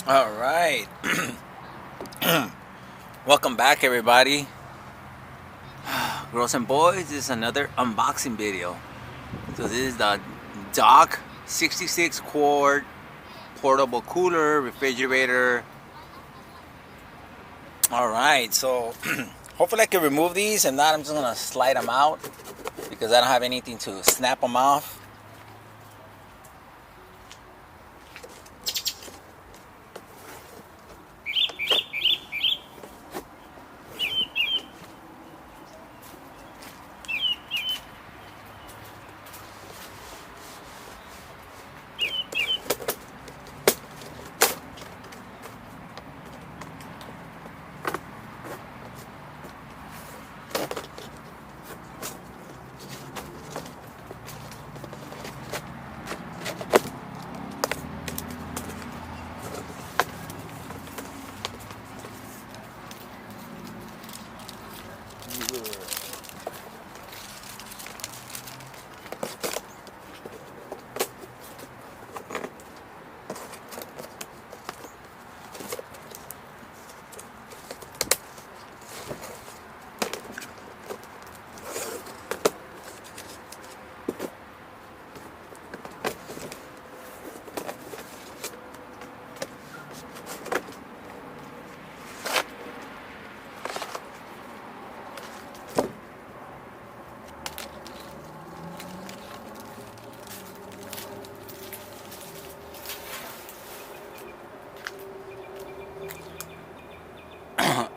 All right. Welcome back, everybody. Girls and boys, this is another unboxing video. So this is the Dock 66 quart portable cooler refrigerator. All right, so hopefully I can remove these. If not, I'm just gonna slide them out because I don't have anything to snap them off.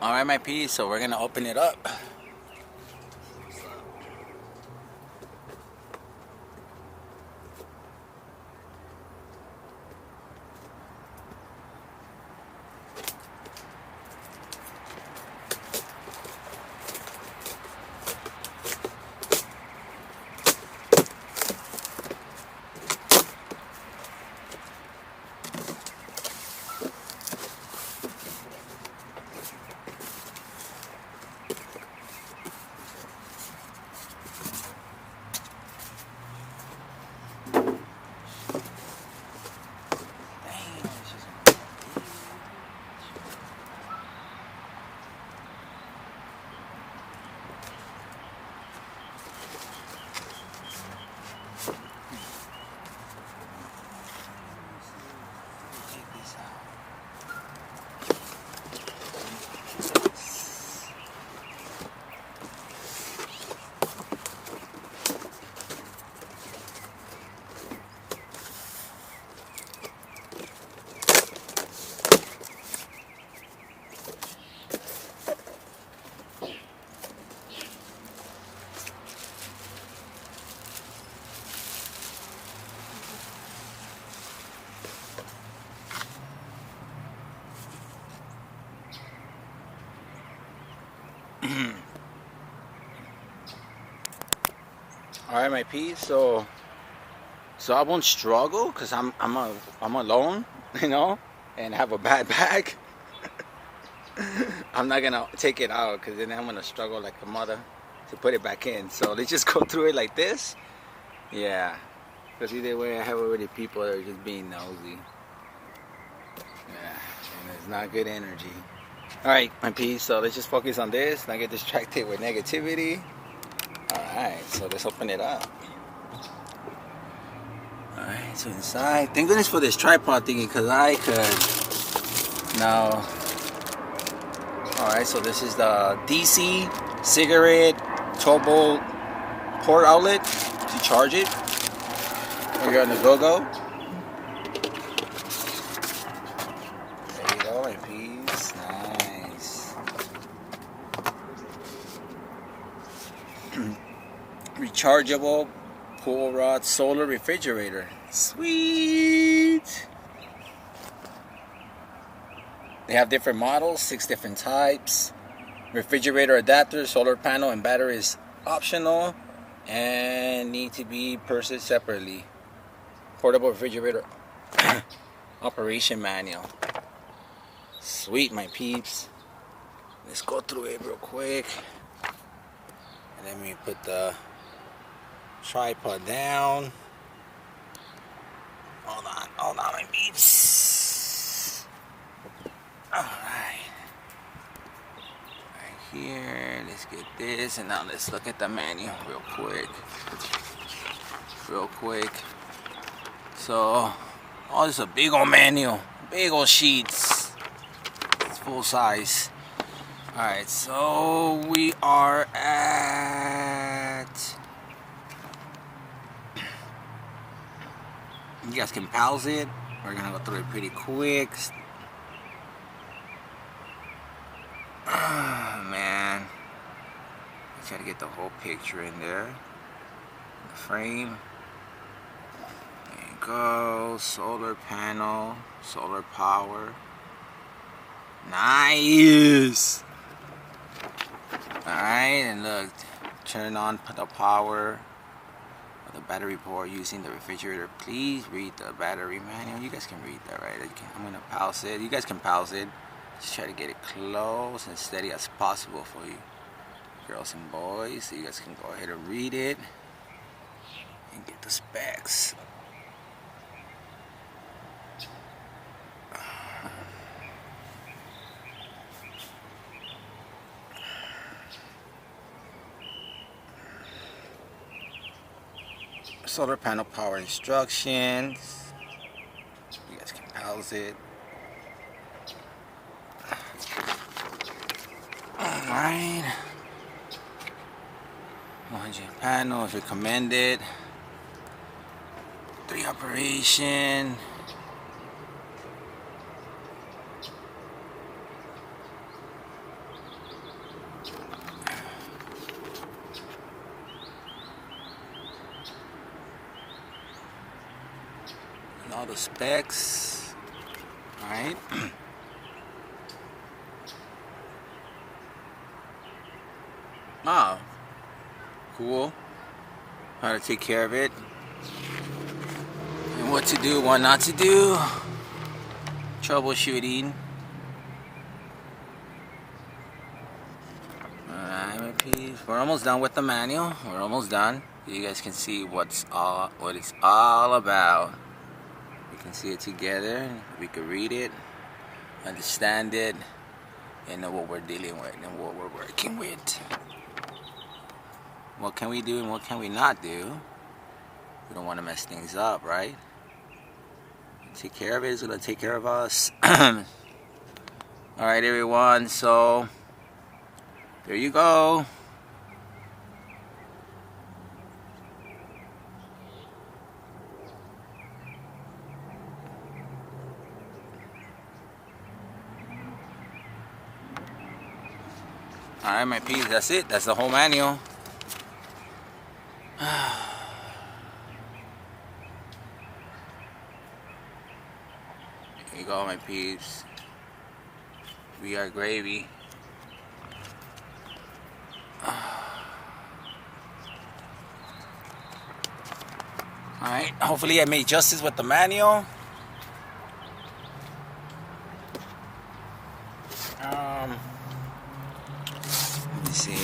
All right, my piece. So we're gonna open it up. All right, my piece. So I won't struggle because I'm alone, and have a bad back. I'm not gonna take it out because then I'm gonna struggle like a mother to put it back in. So let's just go through it like this. Yeah, because either way, I have already people that are just being nosy. Yeah, and it's not good energy. All right, my piece. So let's just focus on this, not get distracted with negativity. All right, so let's open it up. All right, so inside. Thank goodness for this tripod thingy because I could now. All right, so this is the DC cigarette 12-volt port outlet to charge it when you're on the go-go. There you go, my piece. Nice. Rechargeable pull rod solar refrigerator. Sweet. They have different models, 6 different types. Refrigerator adapter, solar panel, and battery is optional and need to be purchased separately. Portable refrigerator operation manual. Sweet, my peeps. Let's go through it real quick. And then we put the tripod down. Hold on, my peeps. Alright. Right here. Let's get this. And now let's look at the manual real quick. So, oh, this is a big old manual. Big old sheets. It's full size. Alright, so we are at... You guys can pause it. We're gonna go through it pretty quick. Oh, man. Try to get the whole picture in there. The frame. There you go. Solar panel. Solar power. Nice. Alright, and look. Turn on the power of the battery board using the refrigerator. Please read the battery manual. You guys can read that, right? I'm gonna pause it. You guys can pause it. Just try to get it close and steady as possible for you, girls and boys, so you guys can go ahead and read it and get the specs. Solar panel power instructions. You guys can pause it. Alright. 100 panel is recommended. 3 operation. And all the specs. Alright. Oh, cool. How to take care of it and what to do, what not to do. Troubleshooting. Alright, my peeps. We're almost done with the manual. We're almost done. You guys can see what it's all about. We can see it together. We can read it, understand it, and know what we're dealing with and what we're working with. What can we do and what can we not do? We don't want to mess things up, right? Take care of it. It's going to take care of us. Alright, everyone. So, there you go. Alright, my peeps. That's it. That's the whole manual. Here you go, my peeps. We are gravy. Alright, hopefully I made justice with the manual. Let me see.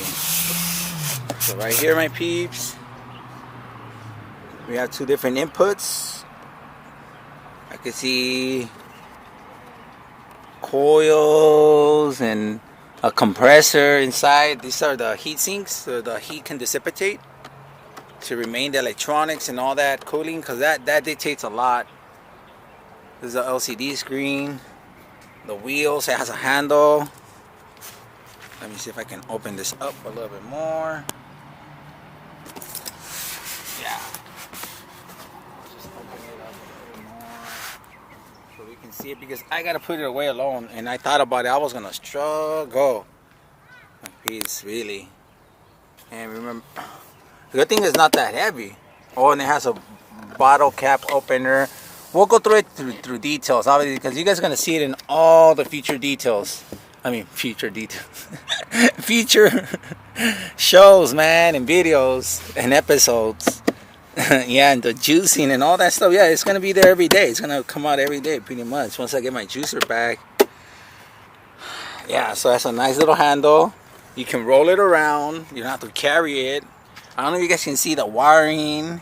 So right here, my peeps, we have 2 different inputs. I can see coils and a compressor inside. These are the heat sinks, so the heat can dissipate to remain the electronics and all that cooling, because that dictates a lot. This is an LCD screen. The wheels, it has a handle. Let me see if I can open this up a little bit more. Yeah. Just open it up a little more so we can see it, because I gotta put it away alone, and I thought about it. I was gonna struggle. My piece, really. And remember, the good thing is not that heavy. Oh, and it has a bottle cap opener. We'll go through it through details, obviously, because you guys are gonna see it in all the future details. I mean, future details. Future shows, man, and videos and episodes. Yeah, and the juicing and all that stuff. Yeah, it's gonna be there every day. It's gonna come out every day, pretty much. Once I get my juicer back. Yeah, so that's a nice little handle. You can roll it around. You don't have to carry it. I don't know if you guys can see the wiring.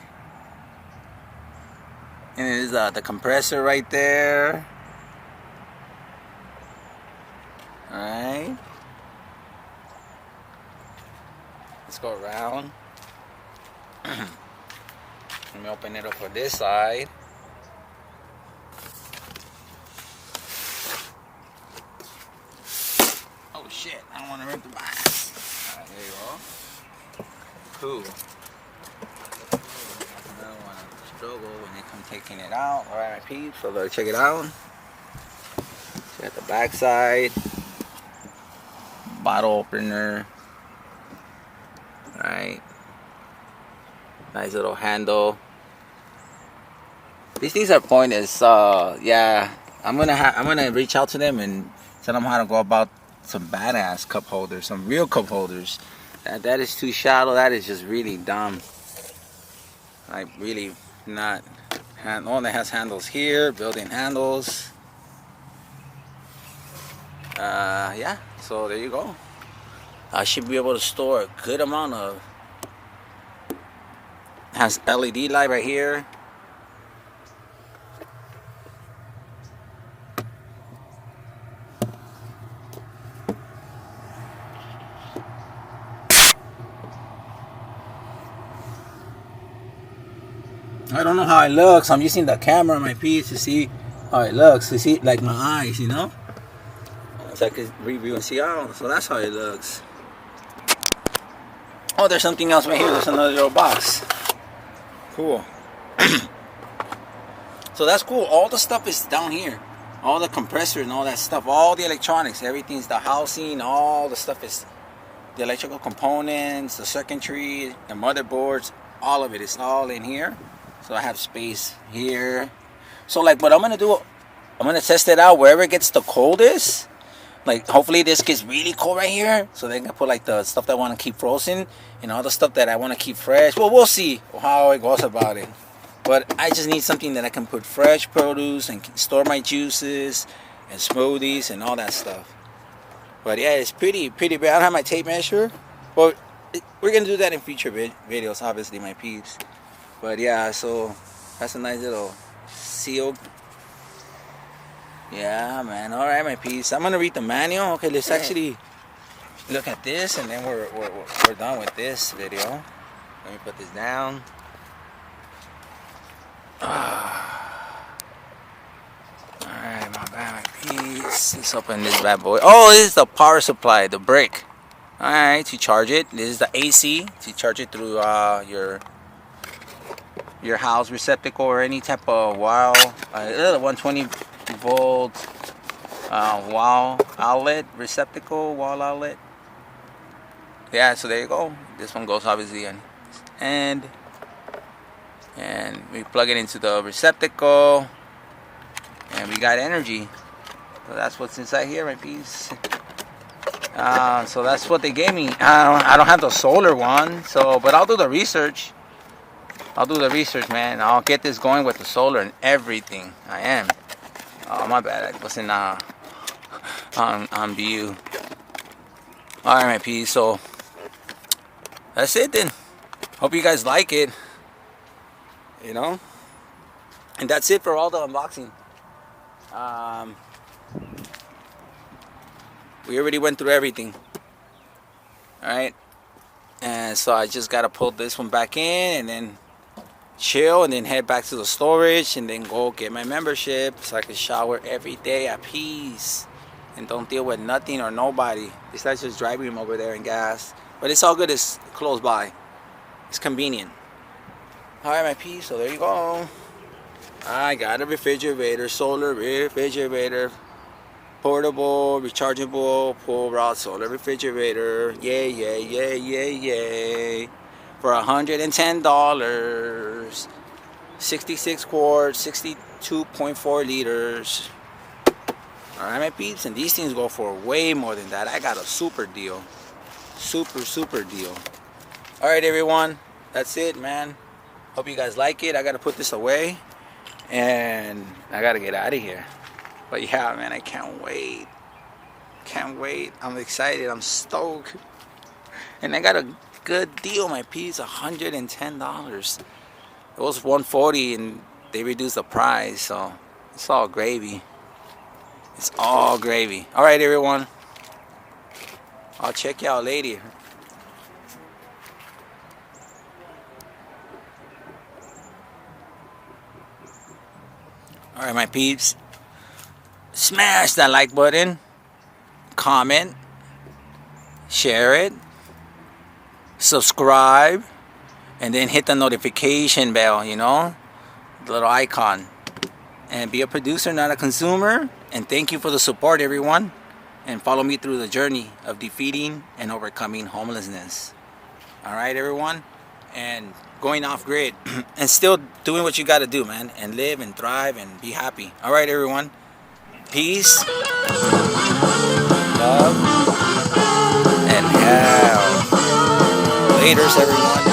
And there's the compressor right there. Alright. Let's go around. Let me open it up for this side. Oh shit, I don't want to rip the box. Alright, there you go. Cool. I don't want to struggle when they come taking it out. Alright, my peeps, so let's check it out. Check out the back side. Bottle opener. Alright. Nice little handle. These things are pointless. Yeah, I'm gonna reach out to them and tell them how to go about some badass cup holders, some real cup holders. That is too shallow. That is just really dumb. Like really not. One that has handles here, built-in handles. Yeah. So there you go. I should be able to store a good amount of. Has LED light right here. I don't know how it looks. I'm using the camera on my piece to see how it looks. To see like my eyes, you know. So I can review and see how. So that's how it looks. Oh, there's something else right here. There's another little box. Cool. So that's cool. All the stuff is down here. All the compressor and all that stuff. All the electronics. Everything's the housing. All the stuff is the electrical components, the circuitry, the motherboards. All of it is all in here. So I have space here. So like what I'm going to do, I'm going to test it out wherever it gets the coldest. Like hopefully this gets really cold right here, so they can put like the stuff that I want to keep frozen and all the stuff that I want to keep fresh. Well, we'll see how it goes about it. But I just need something that I can put fresh produce and store my juices and smoothies and all that stuff. But yeah, it's pretty bad. I don't have my tape measure, but we're gonna do that in future videos, obviously, my peeps. But yeah, so that's a nice little seal. Yeah, man. All right, my piece. I'm gonna read the manual. Okay, let's actually look at this, and then we're done with this video. Let me put this down. All right, my bad, my piece. Let's open this bad boy. Oh, this is the power supply, the brick. All right, to charge it. This is the AC to charge it through your house receptacle or any type of wall. 120 volt wall outlet receptacle, wall outlet. Yeah, so there you go. This one goes obviously on this end, and we plug it into the receptacle, and we got energy. So that's what's inside here, my piece. So that's what they gave me. I don't have the solar one, so but I'll do the research. I'll do the research, man. I'll get this going with the solar and everything. I am. Oh, my bad. I wasn't on view. All right, my piece. So that's it then. Hope you guys like it. You know. And that's it for all the unboxing. We already went through everything. All right. And so I just gotta pull this one back in and then chill and then head back to the storage and then go get my membership so I can shower every day at peace and don't deal with nothing or nobody besides just driving him over there and gas. But it's all good. It's close by. It's convenient. All right, my peace. So there you go. I got a refrigerator, solar refrigerator, portable, rechargeable, pull rod solar refrigerator. Yay, yay, yay, yay, yay. For $110, 66 quarts, 62.4 liters. All right, my peeps, and these things go for way more than that. I got a super deal, super deal. All right, everyone, that's it, man. Hope you guys like it. I gotta put this away, and I gotta get out of here. But yeah, man, I can't wait. I'm excited. I'm stoked, and I got a good deal, my piece. $110. It was $140 and they reduced the price, so it's all gravy. It's all gravy. All right, everyone, I'll check you out later. Alright, my peeps. Smash that like button. Comment. Share it. Subscribe. And then hit the notification bell, you know. The little icon. And be a producer, not a consumer. And thank you for the support, everyone. And follow me through the journey of defeating and overcoming homelessness. Alright, everyone. And going off grid. And still doing what you got to do, man. And live and thrive and be happy. Alright, everyone. Peace. Love. And health. Laters, everyone.